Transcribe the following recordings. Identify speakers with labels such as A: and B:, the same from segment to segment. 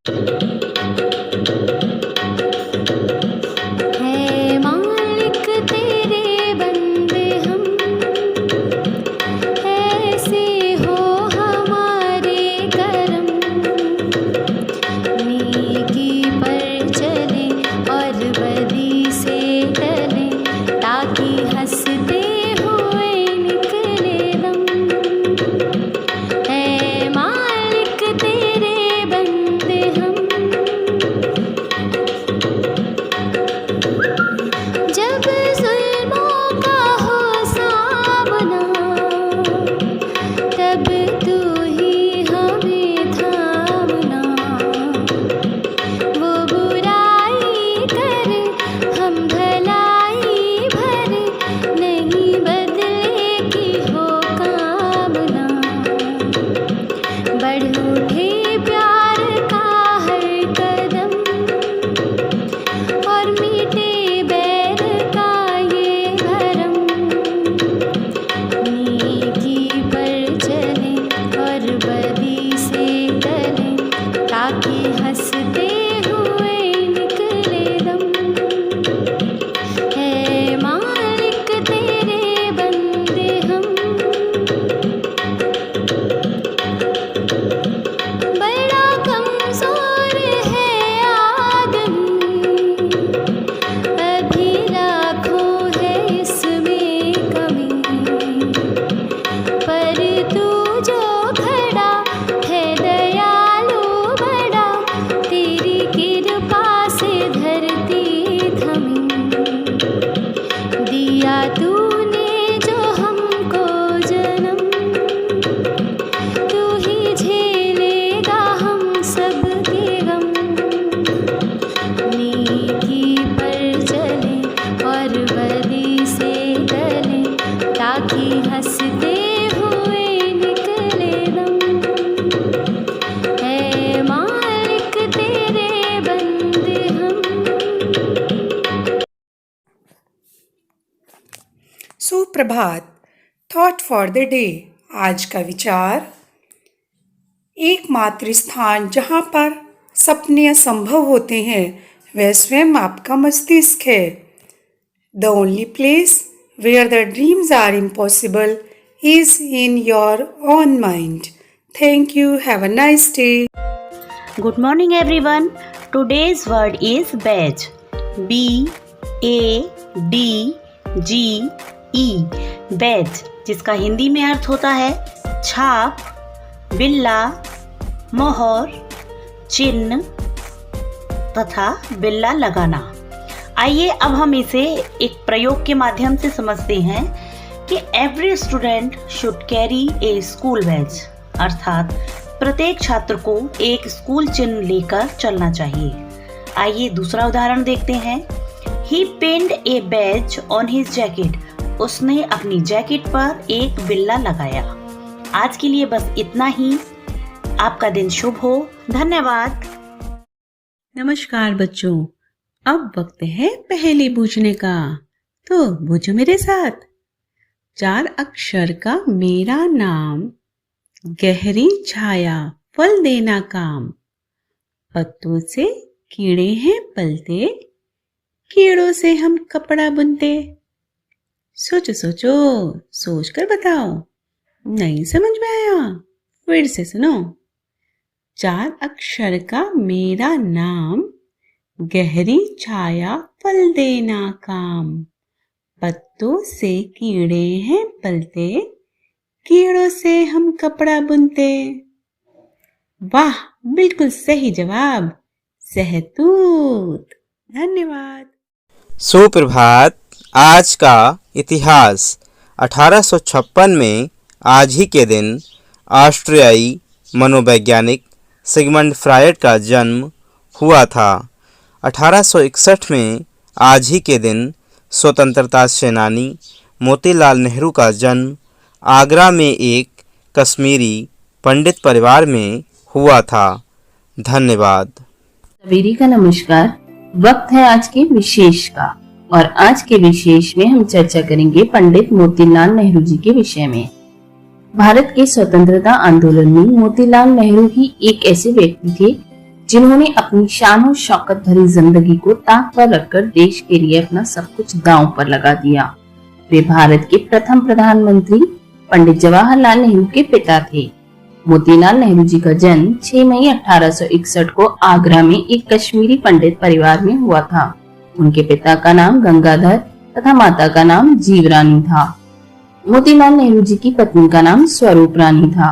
A: है मालिक तेरे बंदे हम, ऐसे हो हमारे करम। नेकी पर चले और बदी से टले, ताकि हंसते हुए निकले दम। है मालिक तेरे बंदे हम, जब जुल्मों का हो सामना, तब तू ही हमें थामना। वो बुराई करे हम भलाई भरे, नहीं बदले की हो कामना। बढ़ उठे प्यार का हर कदम, और मीटे बैर का ये भरम। नेकी पर चले और बदी से टले, ताकि हंसते हुए निकले दम। है मालिक तेरे बंदे हम, बड़ा कमजोर है आदमी, अभी लाखों है इसमें कमी। पर तू जो खड़ा है दयालु बड़ा, तेरी कृपा से धरती थमी। दिया तूने जो हमको जन्म, तू ही झेलेगा हम सबके गम। नेकी पर चले और बदी से टले, ताकि हंसते हुए निकले दम। है मालिक तेरे बंदे हम।
B: सुप्रभात। Thought for the day. आज का विचार, एकमात्र स्थान जहाँ पर सपने असंभव होते हैं वह स्वयं आपका मस्तिष्क है। The only place where the dreams are impossible is in your own mind. Thank you. Have a nice day.
C: Good morning everyone. Today's word is badge. B-A-D-G-E. Badge, जिसका हिंदी में अर्थ होता है छाप, बिल्ला, मोहर, चिन्ह तथा बिल्ला लगाना। आइए अब हम इसे एक प्रयोग के माध्यम से समझते हैं कि every student should carry a school badge, अर्थात प्रत्येक छात्र को एक स्कूल चिन्ह लेकर चलना चाहिए। आइए दूसरा उदाहरण देखते हैं। He pinned a badge on his jacket. उसने अपनी जैकेट पर एक बिल्ला लगाया। आज के लिए बस इतना ही। आपका दिन शुभ हो। धन्यवाद।
D: नमस्कार बच्चों, अब वक्त है पहेली बूझने का, तो बूझो मेरे साथ। 4 अक्षर का मेरा नाम, गहरी छाया फल देना काम। पत्तों से कीड़े हैं पलते, कीड़ों से हम कपड़ा बुनते। सोचो सोचो, सोच कर बताओ। नहीं समझ में आया? फिर से सुनो। 4 अक्षर का मेरा नाम, गहरी छाया फल देना काम। पत्तों से कीड़े हैं पलते, कीड़ों से हम कपड़ा बुनते। वाह, बिल्कुल सही जवाब, सहतूत। धन्यवाद।
E: सुप्रभात। आज का इतिहास। 1856 में आज ही के दिन ऑस्ट्रियाई मनोवैज्ञानिक सिगमंड फ्रायड का जन्म हुआ था। 1861 में आज ही के दिन स्वतंत्रता सेनानी मोतीलाल नेहरू का जन्म आगरा में एक कश्मीरी पंडित परिवार में हुआ था। धन्यवाद।
F: सवेरे का नमस्कार। वक्त है आज के विशेष का, और आज के विशेष में हम चर्चा करेंगे पंडित मोतीलाल नेहरू जी के विषय में। भारत के स्वतंत्रता आंदोलन में मोतीलाल नेहरू ही एक ऐसे व्यक्ति थे जिन्होंने अपनी शान और शौकत भरी जिंदगी को ताक पर रखकर देश के लिए अपना सब कुछ दांव पर लगा दिया। वे भारत के प्रथम प्रधानमंत्री पंडित जवाहरलाल नेहरू के पिता थे। मोतीलाल नेहरू जी का जन्म 6 मई 1861 को आगरा में एक कश्मीरी पंडित परिवार में हुआ था। उनके पिता का नाम गंगाधर तथा माता का नाम जीवरानी था। मोतीलाल नेहरू जी की पत्नी का नाम स्वरूप रानी था।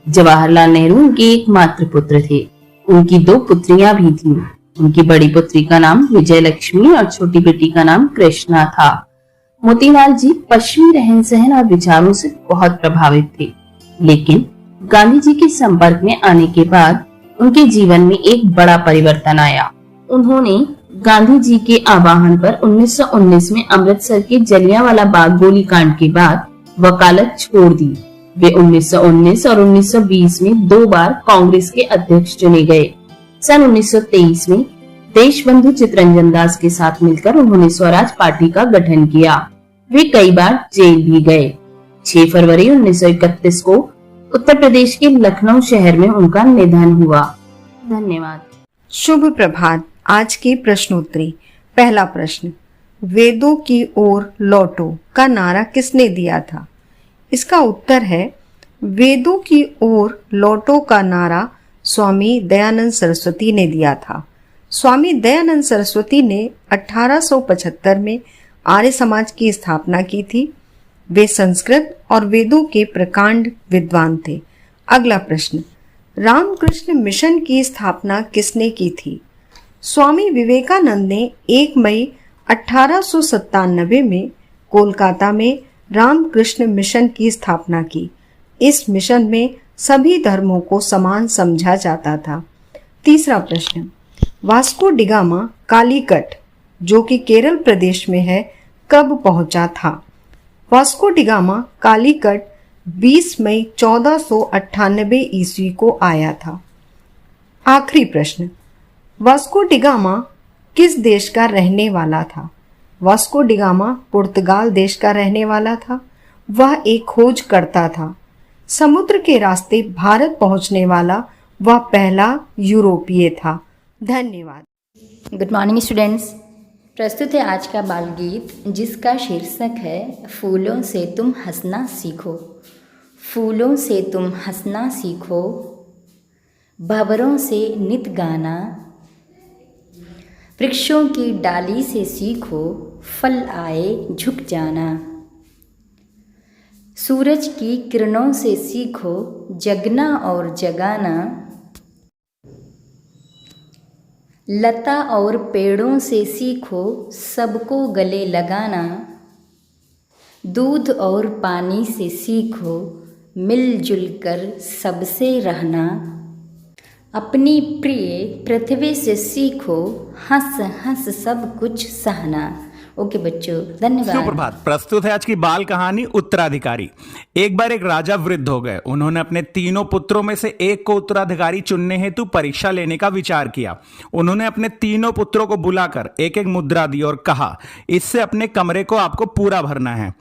F: जवाहरलाल नेहरू उनके एकमात्र पुत्र थे। उनकी 2 पुत्रियां भी थीं। उनकी बड़ी पुत्री का नाम विजय लक्ष्मी और छोटी बेटी का नाम कृष्णा था। मोतीलाल जी पश्चिमी रहन सहन और विचारों से बहुत प्रभावित थे, लेकिन गांधी जी के संपर्क में आने के बाद उनके जीवन में एक बड़ा परिवर्तन आया। उन्होंने गांधी जी के आह्वान पर 1919 में अमृतसर के जलियांवाला बाग गोलीकांड के बाद वकालत छोड़ दी। वे 1919 और 1920 में 2 बार कांग्रेस के अध्यक्ष चुने गए। सन 1923 में देशबंधु चित्तरंजन दास के साथ मिलकर उन्होंने स्वराज पार्टी का गठन किया। वे कई बार जेल भी गए। 6 फरवरी 1931 को उत्तर प्रदेश के लखनऊ शहर में उनका निधन हुआ। धन्यवाद।
B: शुभ प्रभात। आज की प्रश्नोत्तरी। पहला प्रश्न, वेदों की ओर लौटो का नारा किसने दिया था? इसका उत्तर है वेदों की ओर लौटो का नारा स्वामी दयानंद सरस्वती ने दिया था। स्वामी दयानंद सरस्वती ने 1875 में आर्य समाज की स्थापना की थी। वे संस्कृत और वेदों के प्रकांड विद्वान थे। अगला प्रश्न, रामकृष्ण मिशन की स्थापना किसने की थी? स्वामी विवेकानंद ने 1 मई 1897 में कोलकाता में रामकृष्ण मिशन की स्थापना की। इस मिशन में सभी धर्मों को समान समझा जाता था। तीसरा प्रश्न, वास्को डिगामा कालीकट जो कि केरल प्रदेश में है कब पहुंचा था? वास्को डिगामा कालीकट 20 मई 1498 ईस्वी को आया था। आखिरी प्रश्न, वास्को डिगामा किस देश का रहने वाला था? वास्को डिगामा पुर्तगाल देश का रहने वाला था। वह एक खोजकर्ता था। समुद्र के रास्ते भारत पहुंचने वाला वह पहला यूरोपीय था। धन्यवाद।
G: Good morning students. प्रस्तुत है आज का बाल गीत जिसका शीर्षक है फूलों से तुम हंसना सीखो। फूलों से तुम हंसना सीखो, भंवरों से नित गाना, वृक्षों की डाली से सीखो फल आए झुक जाना। सूरज की किरणों से सीखो जगना और जगाना। लता और पेड़ों से सीखो सबको गले लगाना। दूध और पानी से सीखो मिलजुल कर सबसे रहना। अपनी प्रिय पृथ्वी से सीखो हंस हंस सब कुछ सहना। ओके बच्चों, धन्यवाद।
H: सुप्रभात। प्रस्तुत है आज की बाल कहानी उत्तराधिकारी। एक बार एक राजा वृद्ध हो गए। उन्होंने अपने 3 पुत्रों में से एक को उत्तराधिकारी चुनने हेतु परीक्षा लेने का विचार किया। उन्होंने अपने 3 पुत्रों को बुलाकर एक एक मुद्रा दी और कहा, इससे अपने कमरे को आपको पूरा भरना है।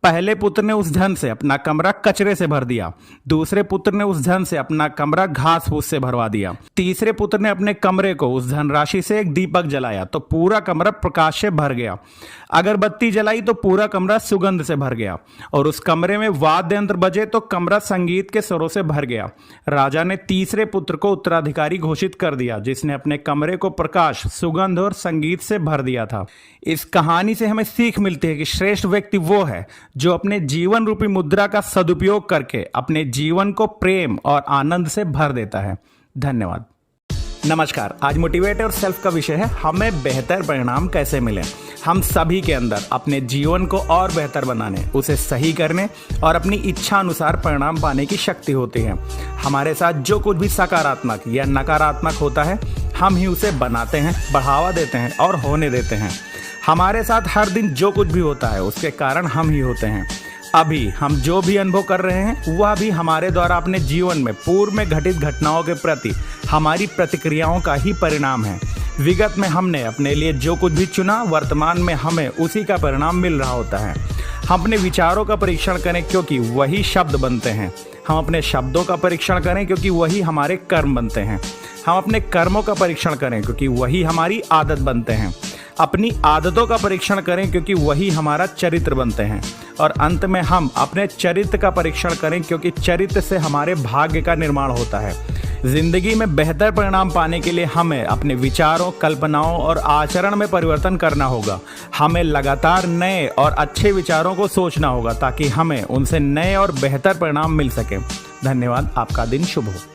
H: पहले पुत्र ने उस धन से अपना कमरा कचरे से भर दिया। दूसरे पुत्र ने उस धन से अपना कमरा घास फूस से भरवा दिया। तीसरे पुत्र ने अपने कमरे को उस धनराशि से एक दीपक जलाया तो पूरा कमरा प्रकाश से भर गया। अगरबत्ती जलाई तो पूरा कमरा सुगंध से भर गया और उस कमरे में वाद्य यंत्र बजे तो कमरा संगीत के स्वरों से भर गया। राजा ने तीसरे पुत्र को उत्तराधिकारी घोषित कर दिया जिसने अपने कमरे को प्रकाश, सुगंध और संगीत से भर दिया था। इस कहानी से हमें सीख मिलती है कि श्रेष्ठ व्यक्ति वो है जो अपने जीवन रूपी मुद्रा का सदुपयोग करके अपने जीवन को प्रेम और आनंद से भर देता है। धन्यवाद। नमस्कार। आज मोटिवेट और सेल्फ का विषय है हमें बेहतर परिणाम कैसे मिले। हम सभी के अंदर अपने जीवन को और बेहतर बनाने, उसे सही करने और अपनी इच्छा अनुसार परिणाम पाने की शक्ति होती है। हमारे साथ जो कुछ भी सकारात्मक या नकारात्मक होता है हम ही उसे बनाते हैं, बढ़ावा देते हैं और होने देते हैं। हमारे साथ हर दिन जो कुछ भी होता है उसके कारण हम ही होते हैं। अभी हम जो भी अनुभव कर रहे हैं वह भी हमारे द्वारा अपने जीवन में पूर्व में घटित घटनाओं के प्रति हमारी प्रतिक्रियाओं का ही परिणाम है। विगत में हमने अपने लिए जो कुछ भी चुना, वर्तमान में हमें उसी का परिणाम मिल रहा होता है। हम अपने विचारों का परीक्षण करें क्योंकि वही शब्द बनते हैं। हम अपने शब्दों का परीक्षण करें क्योंकि वही हमारे कर्म बनते हैं। हम अपने कर्मों का परीक्षण करें क्योंकि वही हमारी आदत बनते हैं। अपनी आदतों का परीक्षण करें क्योंकि वही हमारा चरित्र बनते हैं। और अंत में हम अपने चरित्र का परीक्षण करें क्योंकि चरित्र से हमारे भाग्य का निर्माण होता है। जिंदगी में बेहतर परिणाम पाने के लिए हमें अपने विचारों, कल्पनाओं और आचरण में परिवर्तन करना होगा। हमें लगातार नए और अच्छे विचारों को सोचना होगा ताकि हमें उनसे नए और बेहतर परिणाम मिल सके। धन्यवाद। आपका दिन शुभ हो।